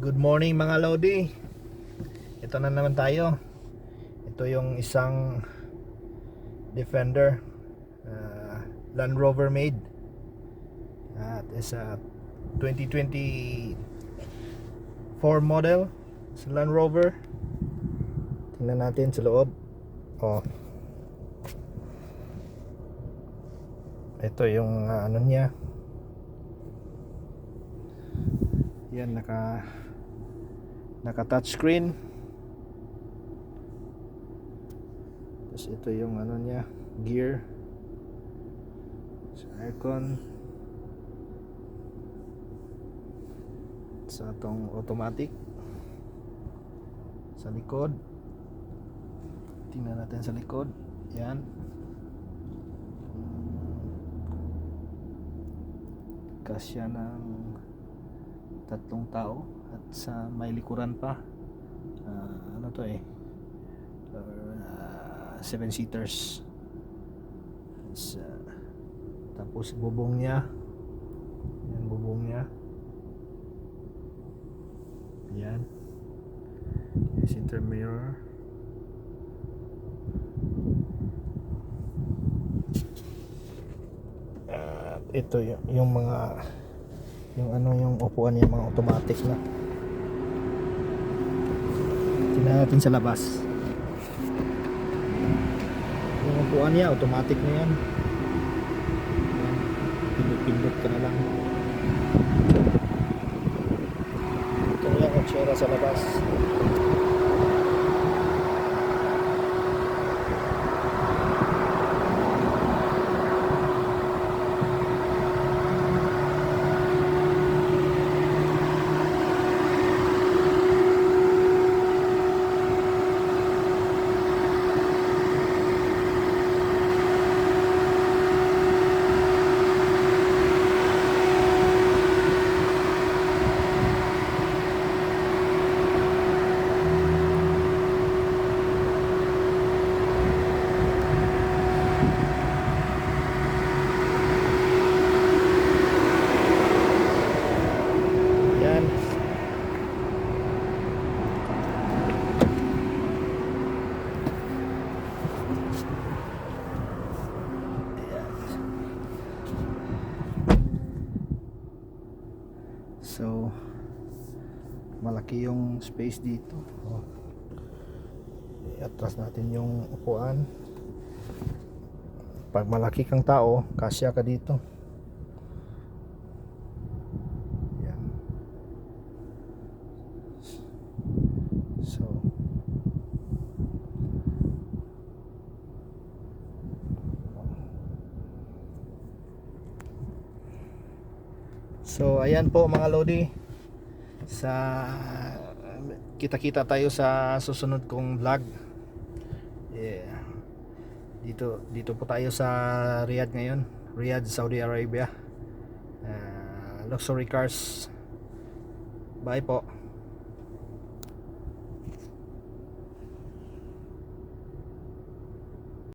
Good morning mga Lodi. Ito na naman tayo. Ito yung isang Defender, Land Rover made. At is a 2024 model sa Land Rover. Tingnan natin sa loob. Ito yung ano niya. Yan, naka touchscreen. Tapos ito yung ano niya, gear sa aircon, sa itong automatic sa likod. Tingnan natin sa likod. Yan, kasya ng 3 tao. At sa may likuran pa, ano to 7 seaters. Tapos bubong niya, yan bubong niya, yan center mirror. Ito yung mga yung upuan niya, mga automatic na. Tingnan natin sa labas. Yung upuan niya automatic na yan. Pindot-pindot ka na lang. Ito lang ang tsura sa labas. So malaki yung space dito. I-atras natin yung upuan. Pag malaki kang tao, kasya ka dito. Yan. So ayan po mga Lodi, kita-kita tayo sa susunod kong vlog. Dito po tayo sa Riyadh ngayon, Riyadh, Saudi Arabia. Luxury cars. Bye po.